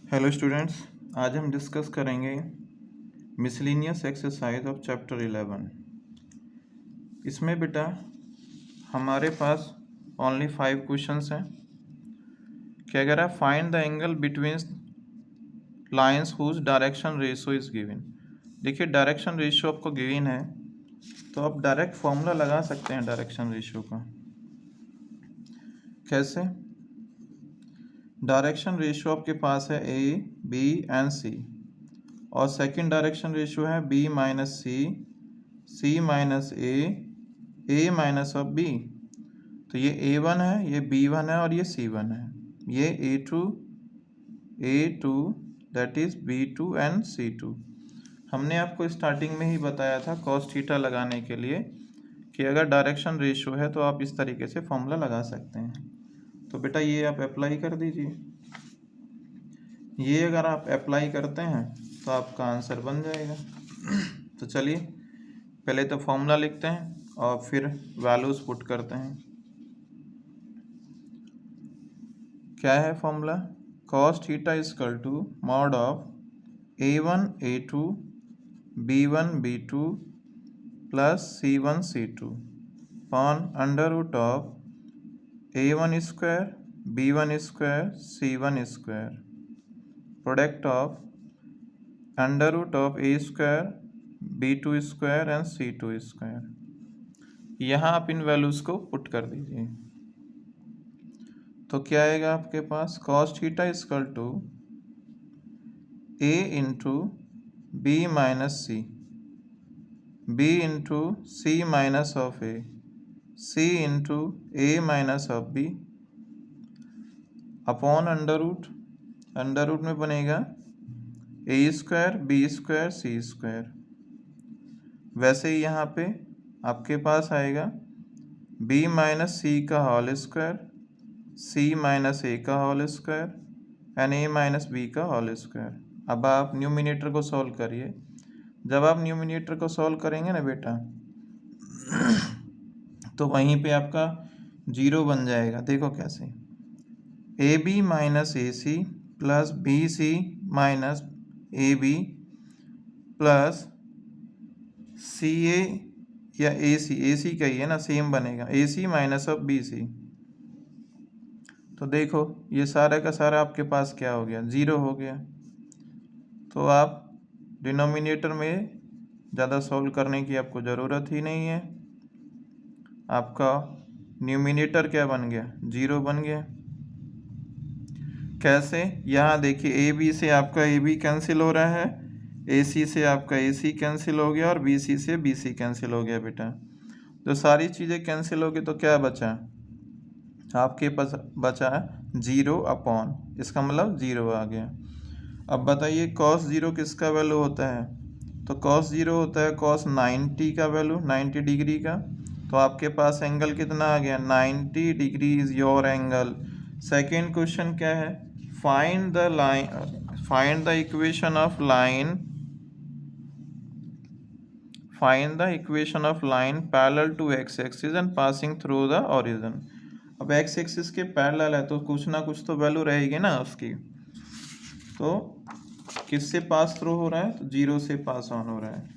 Hello students, आज हम discuss करेंगे मिसलिनियस एक्सरसाइज ऑफ चैप्टर 11। इसमें बेटा हमारे पास ओनली 5 क्वेश्चंस हैं। क्या कह रहा है? Find the angle between lines whose direction ratio is given. देखिए, डायरेक्शन रेशियो आपको गिवन है तो आप डायरेक्ट फॉर्मूला लगा सकते हैं डायरेक्शन रेशियो का। कैसे? डायरेक्शन रेशियो आपके पास है ए, बी एंड सी, और सेकंड डायरेक्शन रेशियो है B minus C, C minus A minus of B. तो ये A1 है, ये B1 है और ये C1 है। ये A2 that is B2 and C2। हमने आपको स्टार्टिंग में ही बताया था cos थीटा लगाने के लिए कि अगर डायरेक्शन रेशियो है तो आप इस तरीके से फॉर्मूला लगा सकते हैं। तो बेटा ये आप अप्लाई कर दीजिए। ये अगर आप अप्लाई करते हैं तो आपका आंसर बन जाएगा। तो चलिए पहले तो फॉर्मूला लिखते हैं और फिर वैल्यूज पुट करते हैं। क्या है formula? cos theta equal to mod of A1 A2 B1 B2 plus C1 C2 upon under root of A1 square B1 square C1 square product of under root of A square B2 square and C2 square. यहाँ आप इन values को put कर दीजिए। तो क्या आएगा आपके पास? cos theta equal to A into B minus C, B into C minus of A, C into A minus of B upon under root में बनेगा A square B square C square. वैसे ही यहाँ पे आपके पास आएगा बी माइनस सी का whole square, C minus A का whole square and A minus B का होल स्क्वायर। अब आप न्यूमिनेटर को सॉल्व करिए। जब आप न्यूमिनेटर को सॉल्व करेंगे ना बेटा तो वहीं पे आपका 0 बन जाएगा। देखो कैसे, A B minus A C plus B C minus A B plus C A या ए सी का ही है ना, सेम बनेगा A C minus of B C. तो देखो ये सारा का सारा आपके पास क्या हो गया? 0 हो गया। तो आप डिनोमिनेटर में ज़्यादा सॉल्व करने की आपको ज़रूरत ही नहीं है। आपका न्यूमिनेटर क्या बन गया? 0 बन गया। कैसे? यहाँ देखिए ए बी से आपका ए बी कैंसिल हो रहा है, ए सी से आपका ए सी कैंसिल हो गया और बी सी से बी सी कैंसिल हो गया बेटा। तो सारी चीज़ें कैंसिल हो गई तो क्या बचा? आपके पास बचा 0 अपॉन, इसका मतलब 0 आ गया। अब बताइए cos 0 किसका वैल्यू होता है? तो cos 0 होता है cos 90 का वैल्यू, 90 डिग्री का। तो आपके पास एंगल कितना आ गया? 90 degree is your angle. Second question क्या है? Find the equation of line parallel to x axis and passing through the origin. अब x एक्सिस के पैरेलल है तो कुछ ना कुछ तो वैल्यू रहेगी ना उसकी। तो किससे पास थ्रू हो रहा है? तो 0 से पास ऑन हो रहा है।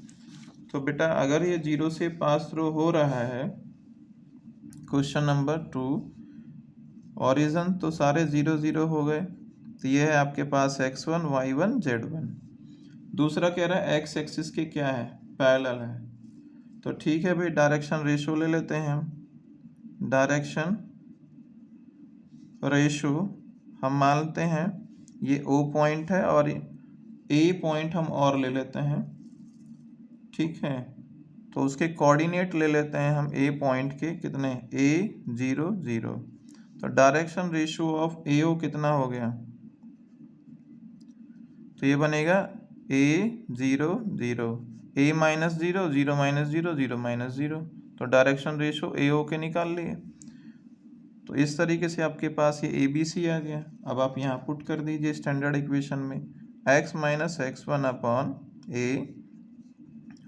तो बेटा अगर ये 0 से पास थ्रू हो रहा है, क्वेश्चन नंबर 2, ओरिजिन तो सारे 0 0 हो गए। तो ये है आपके पास x1 y1 z1। दूसरा कह रहा है x एक्सिस के क्या है? पैरेलल है। तो ठीक है भाई, डायरेक्शन रेशियो ले लेते हैं हम। डायरेक्शन रेशियो हम मानते हैं ये O पॉइंट है और A पॉइंट हम और ले लेते हैं। ठीक है, तो उसके कोऑर्डिनेट ले लेते हैं हम A पॉइंट के कितने? A 0 0। तो डायरेक्शन रेशियो ऑफ AO कितना हो गया? तो ये बनेगा A 0 0, A minus 0 0 minus 0 0 minus 0। तो डायरेक्शन रेशियो AO के निकाल लिए। तो इस तरीके से आपके पास ये ABC आ गया। अब आप यहाँ पुट कर दीजिए स्टैंडर्ड इक्वेशन में x minus x1 upon A,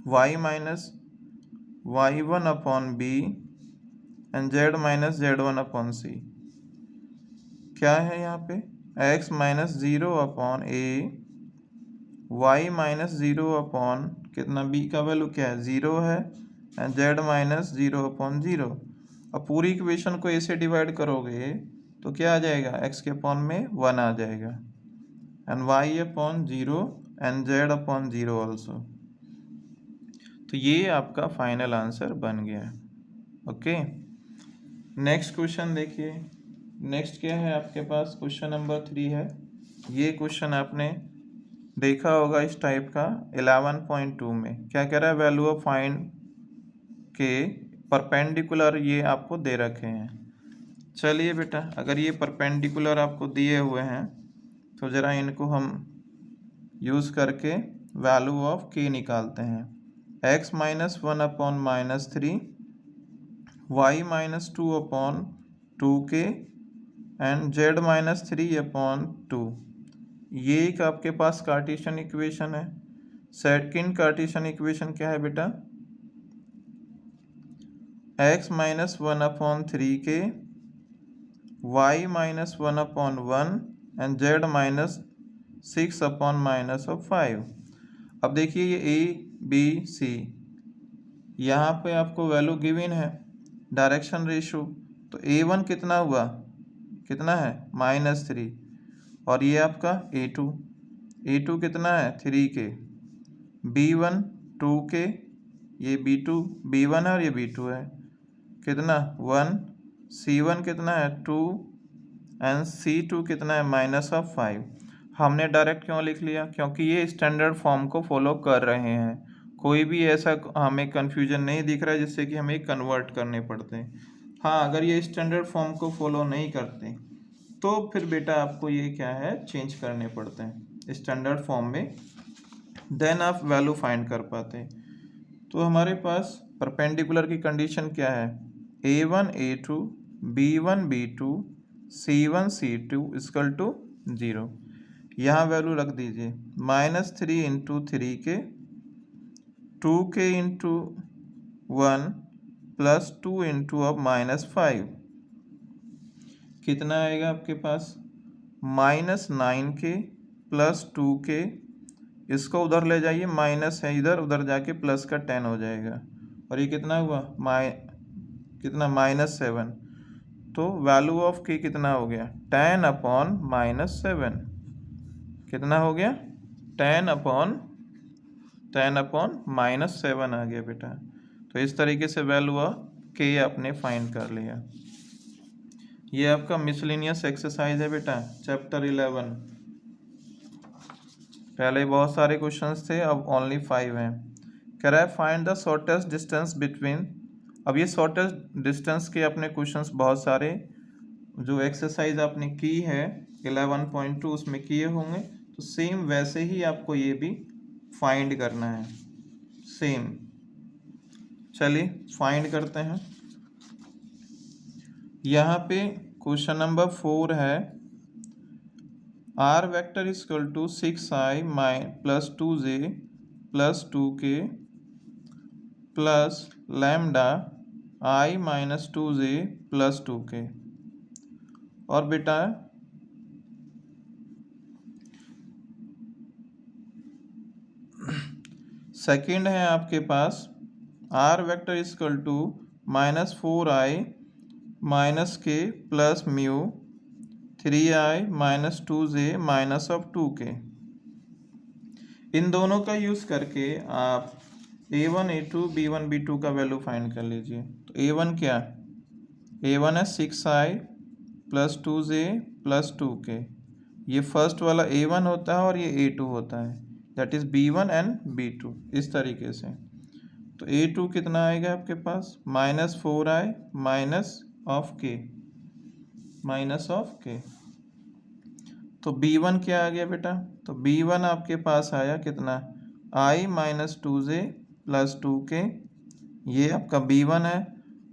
y minus y1 upon B and z minus z1 upon C। क्या है यहाँ पे? एक्स माइनस ज़ीरो अपॉन ए, वाई माइनस ज़ीरो अपॉन कितना, बी का वैल्यू क्या है 0 है, and Z minus zero upon zero. अब पूरी इक्वेशन को ए से डिवाइड करोगे तो क्या आ जाएगा, एक्स के अपॉन में 1 आ जाएगा, and Y upon zero and Z upon zero also. तो ये आपका फाइनल आंसर बन गया। ओके, नेक्स्ट क्वेश्चन देखिए। नेक्स्ट क्या है आपके पास, क्वेश्चन नंबर 3 है। ये क्वेश्चन आपने देखा होगा इस टाइप का 11.2 में। क्या कह रहा है, वैल्यू ऑफ फाइंड के परपेंडिकुलर ये आपको दे रखे हैं। चलिए बेटा, अगर ये परपेंडिकुलर आपको दिए हुए हैं तो ज़रा इनको हम यूज़ करके वैल्यू ऑफ के निकालते हैं। X minus 1 upon minus 3, Y minus 2 upon 2k and Z minus 3 upon 2। ये एक आपके पास कार्टेशियन इक्वेशन है। सेकंड कार्टेशियन इक्वेशन क्या है बेटा, X minus 1 upon 3k, Y minus 1 upon 1 and Z minus 6 upon minus of 5। अब देखिए ये ए बी सी, यहाँ पे आपको वैल्यू गिवन है, डायरेक्शन रेशो, तो A1 कितना हुआ, कितना है -3, और ये आपका A2 कितना है 3k, B1 2k, ये B2 B1 है और ये B2 है, कितना 1, C1 कितना है 2 एंड C2 कितना है -5। हमने डायरेक्ट क्यों लिख लिया, क्योंकि ये स्टैंडर्ड फॉर्म को फॉलो कर रहे हैं। कोई भी ऐसा हमें कन्फ्यूजन नहीं दिख रहा है जिससे कि हमें कन्वर्ट करने पड़ते हैं। हाँ, अगर ये स्टैंडर्ड फॉर्म को फॉलो नहीं करते तो फिर बेटा आपको ये क्या है, चेंज करने पड़ते हैं स्टैंडर्ड फॉर्म में, देन आप वैल्यू फाइंड कर पाते हैं। तो हमारे पास परपेंडिकुलर की कंडीशन क्या है, A1 A2 B1 B2 C1 C2 equal to 0। यहाँ वैल्यू रख दीजिए, -3 into 3k, 2k into 1 plus 2 into अब -5, कितना आएगा आपके पास, -9k प्लस 2k, इसको उधर ले जाइए, माइनस है इधर, उधर जाके प्लस का 10 हो जाएगा, और ये कितना हुआ कितना -7। तो वैल्यू ऑफ k कितना हो गया 10 अपॉन -7, कितना हो गया 10 अपॉन -7 आ गया बेटा। तो इस तरीके से वैल्यू ऑफ k आपने फाइंड कर लिया। ये आपका मिसलिनियस एक्सरसाइज है बेटा, चैप्टर 11। पहले बहुत सारे क्वेश्चंस थे, अब ओनली 5 हैं। कह रहा है find the shortest distance between. अब ये शॉर्टेस्ट डिस्टेंस के अपने क्वेश्चंस बहुत सारे जो एक्सरसाइज आपने की है 11.2 उसमें किए होंगे, तो सेम वैसे ही आपको ये भी फाइंड करना है, सेम। चलिए फाइंड करते हैं। यहाँ पे क्वेश्चन नंबर 4 है, r vector equal to 6i plus 2j plus 2k plus lambda i minus 2j plus 2k। और बेटा सेकंड है आपके पास r vector equal to -4i minus k plus mu 3i minus 2j minus of 2k। इन दोनों का use करके आप A1 A2 B1 B2 का वैल्यू फाइंड कर लीजिए। तो A1 क्या, A1 है 6i plus 2j plus 2k, ये फर्स्ट वाला A1 होता है और ये A2 होता है, that is B1 and B2, इस तरीके से। तो A2 कितना आएगा आपके पास -4i माइनस ऑफ k। तो B1 क्या आ गया बेटा, तो B1 आपके पास आया कितना, i minus 2j plus 2k, ये आपका B1 है।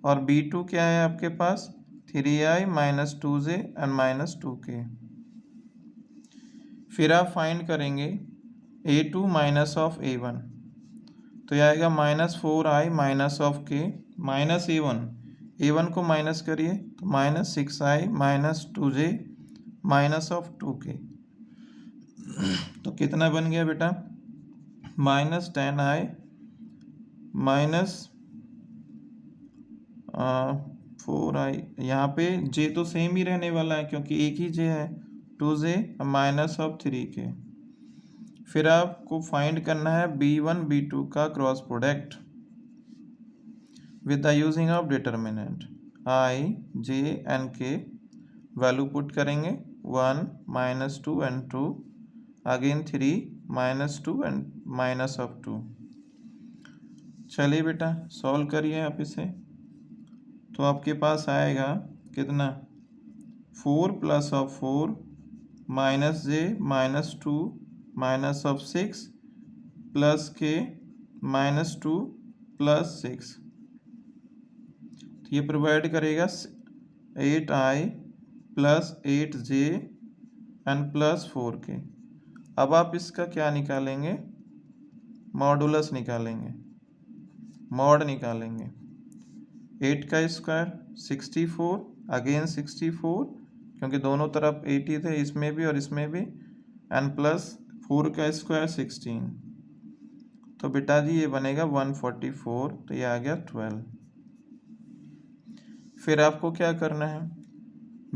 और B2 क्या है आपके पास 3i minus 2j and minus 2k। फिर आप फाइंड करेंगे A2 माइनस ऑफ A1, तो यह आएगा -4i minus of k minus A1 को माइनस करिए तो -6i minus 2j minus of 2k। तो कितना बन गया बेटा, -10i माइनस 4i। यहाँ पे j तो सेम ही रहने वाला है क्योंकि एक ही j है, 2j माइनस ऑफ 3k। फिर आपको फाइंड करना है b1 b2 का cross product with the using of determinant. i j and k value put करेंगे, 1 -2 and 2 again 3 -2 and minus of 2। चलिए बेटा सॉल्व करिए आप इसे। तो आपके पास आएगा कितना, 4 plus of 4 minus j -2 minus of 6 plus k -2 plus 6। तो ये प्रोवाइड करेगा 8i plus 8j and plus 4k। अब आप इसका क्या निकालेंगे, मॉडुलस निकालेंगे, मॉड निकालेंगे। 8 का स्क्वायर 64, अगेन 64 क्योंकि दोनों तरफ 80 थे, इसमें भी और इसमें भी, एंड प्लस 4 का स्क्वायर 16। तो बेटा जी ये बनेगा 144, तो ये आ गया 12। फिर आपको क्या करना है,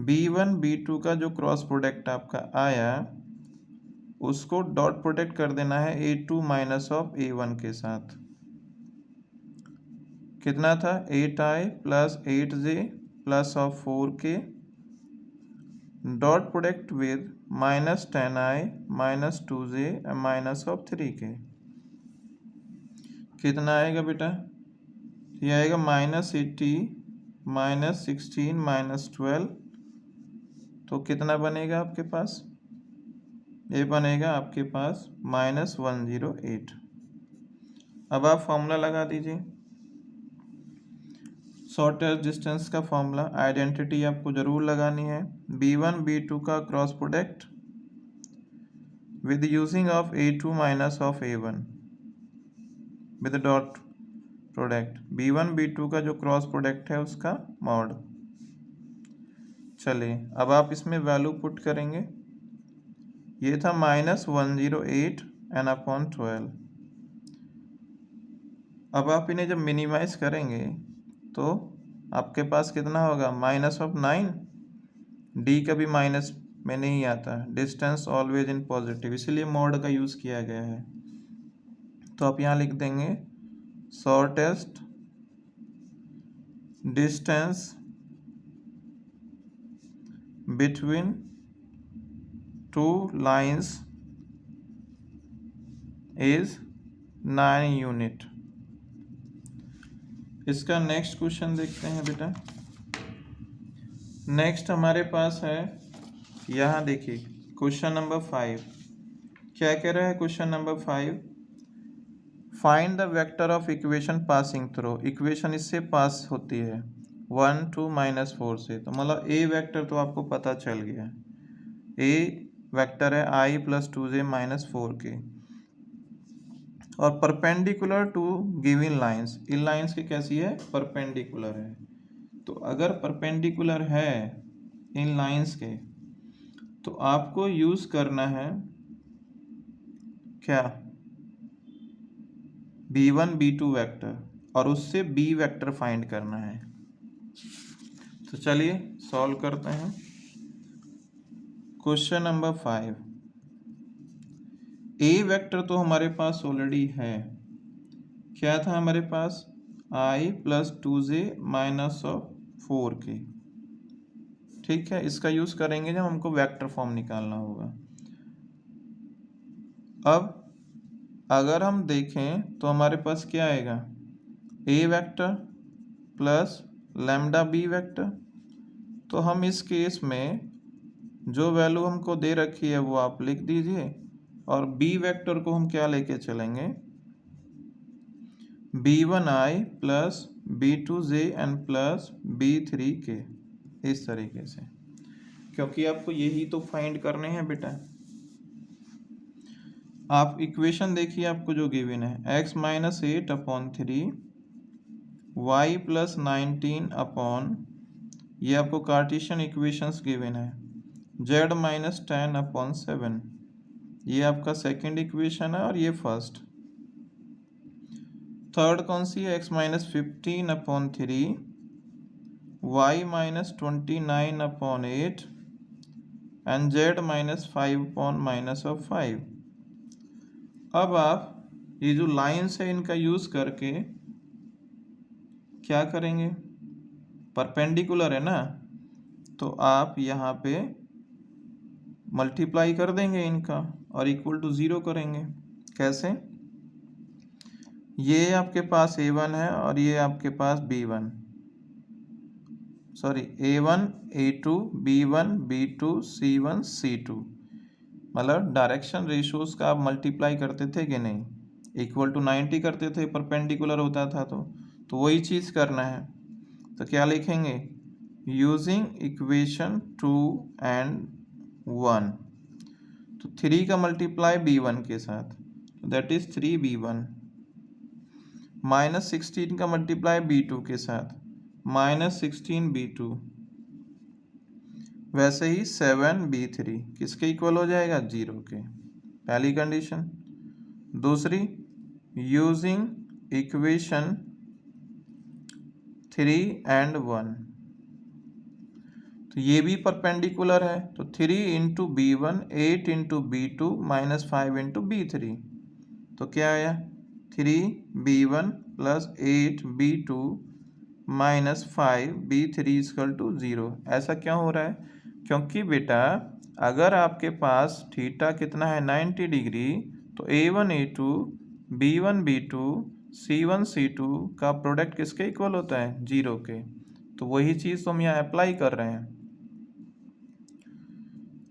b1 b2 का जो क्रॉस प्रोडक्ट आपका आया उसको डॉट प्रोडक्ट कर देना है a2 माइनस ऑफ a1 के साथ। कितना था, 8i plus 8j plus of 4k dot product with -10i minus 2j minus of 3k। कितना आएगा बेटा, ये आएगा -80 -16 -12। तो कितना बनेगा आपके पास, ये बनेगा आपके पास -108। अब आप फॉर्मूला लगा दीजिए, शॉर्टेस्ट डिस्टेंस का फॉर्मूला, आइडेंटिटी आपको जरूर लगानी है। b1 b2 का cross product with using of a2 minus of a1 with dot product, b1 b2 का जो क्रॉस प्रोडक्ट है उसका मॉड। चलिए अब आप इसमें वैल्यू पुट करेंगे, ये था -108 एन अपॉन 12। अब आप इन्हें जब मिनिमाइज करेंगे तो आपके पास कितना होगा, -9। डी कभी माइनस में नहीं आता, डिस्टेंस ऑलवेज इन पॉजिटिव, इसीलिए मॉड का यूज़ किया गया है। तो आप यहाँ लिख देंगे shortest distance between two lines is 9 unit. इसका नेक्स्ट क्वेश्चन देखते हैं बेटा। नेक्स्ट हमारे पास है, यहाँ देखिए क्वेश्चन नंबर 5 क्या कह रहा है। Question number 5, find the vector of equation passing through. Equation इससे पास होती है 1 2 -4 से। तो मतलब ए वेक्टर तो आपको पता चल गया, ए वेक्टर है i plus 2j minus 4k और परपेंडिकुलर टू गिवन लाइंस। इन लाइंस की कैसी है, परपेंडिकुलर है। तो अगर परपेंडिकुलर है इन लाइंस के तो आपको यूज करना है क्या, b1 b2 वेक्टर और उससे b वेक्टर फाइंड करना है। तो चलिए सॉल्व करते हैं। क्वेश्चन नंबर 5, ए वेक्टर तो हमारे पास ऑलरेडी है, क्या था हमारे पास, i plus 2j minus of 4k। ठीक है, इसका यूज करेंगे जब हमको वेक्टर फॉर्म निकालना होगा। अब अगर हम देखें तो हमारे पास क्या आएगा, A vector plus lambda B vector. तो हम इस केस में जो वैल्यू हमको दे रखी है वो आप लिख दीजिए और बी वेक्टर को हम क्या लेके चलेंगे, b1i plus b2j and plus b3k, इस तरीके से, क्योंकि आपको यही तो फाइंड करने हैं बेटा। आप इक्वेशन देखिए आपको जो गिवन है, x minus 8 upon 3 y plus 19 upon, ये आपको कार्टेशियन इक्वेशंस गिवन है, जेड माइनस 10/7, ये आपका सेकेंड इक्वेशन है और ये फर्स्ट। थर्ड कौन सी है, x minus 15/3, y minus 29/8 and Z minus 5/-5। अब आप ये जो लाइन्स है इनका यूज करके क्या करेंगे, परपेंडिकुलर है ना, तो आप यहाँ पे मल्टीप्लाई कर देंगे इनका और इक्वल टू 0 करेंगे। कैसे, ये आपके पास a1 है और ये आपके पास b1, sorry a1 a2 b1 b2 c1 c2, मतलब डायरेक्शन रेशियोज का आप मल्टीप्लाई करते थे कि नहीं, इक्वल टू 90 करते थे, परपेंडिकुलर होता था तो वही चीज़ करना है। तो क्या लिखेंगे, यूजिंग इक्वेशन 2 एंड 1, तो 3 का मल्टीप्लाई b1 के साथ, दैट इज 3b1, माइनस 16 का मल्टीप्लाई b2 के साथ, माइनस 16b2, वैसे ही 7b3 किसके इक्वल हो जाएगा, 0 के, पहली कंडीशन। दूसरी, यूजिंग इक्वेशन 3 एंड 1, तो ये भी परपेंडिकुलर है, तो 3 into b1 8 into b2 minus 5 into b3, तो क्या आया 3b1 plus 8b2 minus 5b3 equal to 0। ऐसा क्यों हो रहा है, क्योंकि बेटा अगर आपके पास थीटा कितना है 90 डिग्री, तो a1 a2 b1 b2 c1 c2 का प्रोडक्ट किसके इक्वल होता है, 0 के। तो वही चीज़ तो हम यहाँ अप्लाई कर रहे हैं।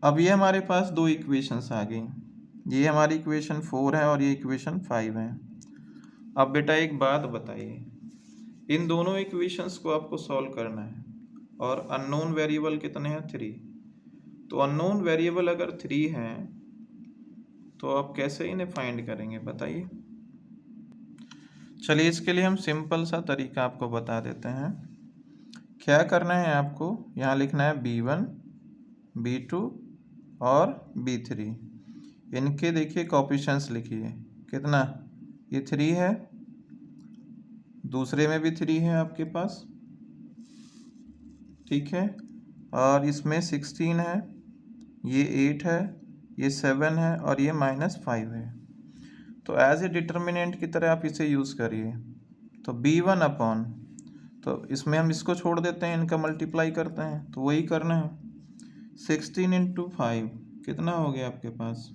अब ये हमारे पास दो इक्वेशंस आ गई, ये हमारी इक्वेशन 4 है और ये इक्वेशन 5 है। अब बेटा एक बात बताइए, इन दोनों इक्वेशंस को आपको सॉल्व करना है और अननोन वेरिएबल कितने हैं, 3। तो अननोन वेरिएबल अगर 3 हैं तो आप कैसे इन्हें फाइंड करेंगे बताइए। चलिए इसके लिए हम सिंपल सा तरीका आपको बता देते हैं। क्या करना है आपको, यहाँ लिखना है b1 b2 और b3, इनके देखिए कोएफिशिएंट्स लिखिए, कितना, ये 3 है, दूसरे में भी 3 है आपके पास, ठीक है, और इसमें 16 है, ये 8 है, ये 7 है और ये -5 है। तो एज ए डिटर्मिनेंट की तरह आप इसे यूज़ करिए। तो b1 अपॉन, तो इसमें हम इसको छोड़ देते हैं, इनका मल्टीप्लाई करते हैं, तो वही करना है। 16 इंटू 5 कितना हो गया आपके पास,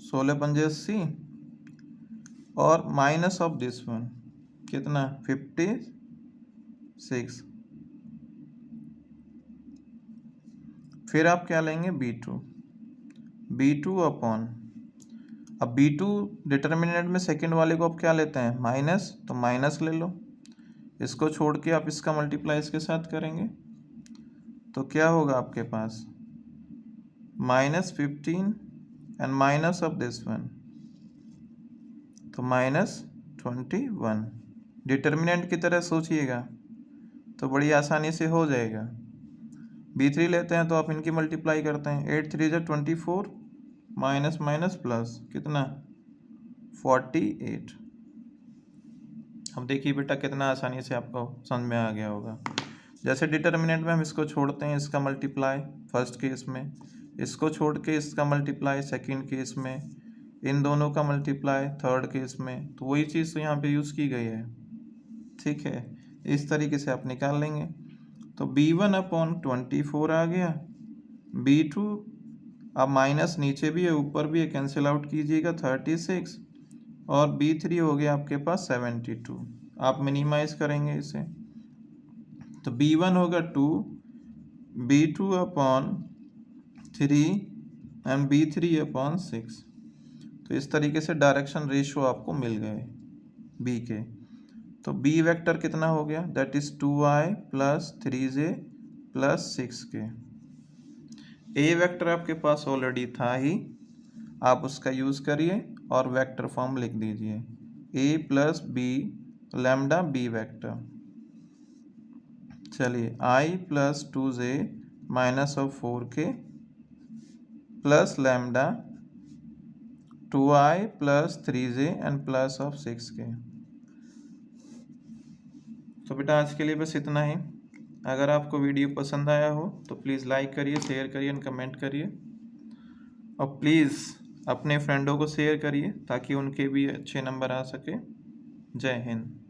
16×5 = 80, और माइनस ऑफ दिस वन कितना 56। फिर आप क्या लेंगे, b2 अपॉन, अब b2 डिटर्मिनेंट में सेकंड वाले को आप क्या लेते हैं, माइनस, तो माइनस ले लो, इसको छोड़ के आप इसका मल्टीप्लाई इसके साथ करेंगे, तो क्या होगा आपके पास -15 and minus of this one, तो -21। डिटर्मिनेंट की तरह सोचिएगा तो बड़ी आसानी से हो जाएगा। b3 लेते हैं तो आप इनकी मल्टीप्लाई करते हैं, 8 3 = 24, माइनस माइनस प्लस कितना 48। अब देखिए बेटा कितना आसानी से आपको समझ में आ गया होगा। जैसे डिटर्मिनेंट में हम इसको छोड़ते हैं, इसका मल्टीप्लाई फर्स्ट केस में, इसको छोड़ के इसका मल्टीप्लाई सेकंड केस में, इन दोनों का मल्टीप्लाई थर्ड केस में, तो वही चीज़ तो यहाँ पे यूज़ की गई है, ठीक है। इस तरीके से आप निकाल लेंगे। तो b1 अपॉन 24 आ गया, b2 अब माइनस नीचे भी है ऊपर भी है, कैंसिल आउट कीजिएगा 36, और b3 हो गया आपके पास 72। आप मिनिमाइज करेंगे इसे, तो b1 होगा 2, b2 upon 3 and b3 upon 6। तो इस तरीके से डायरेक्शन रेशियो आपको मिल गए b के। तो b वेक्टर कितना हो गया, that is 2i plus 3j plus 6k। a vector आपके पास ऑलरेडी था ही, आप उसका यूज़ करिए और वेक्टर फॉर्म लिख दीजिए, a plus b lambda b vector. चलिए i plus 2j minus of 4k plus lambda 2i plus 3j and plus of 6k। तो बेटा आज के लिए बस इतना ही। अगर आपको वीडियो पसंद आया हो तो प्लीज़ लाइक करिए, शेयर करिए एंड कमेंट करिए, और प्लीज़ अपने फ्रेंडों को शेयर करिए ताकि उनके भी अच्छे नंबर आ सके। जय हिंद।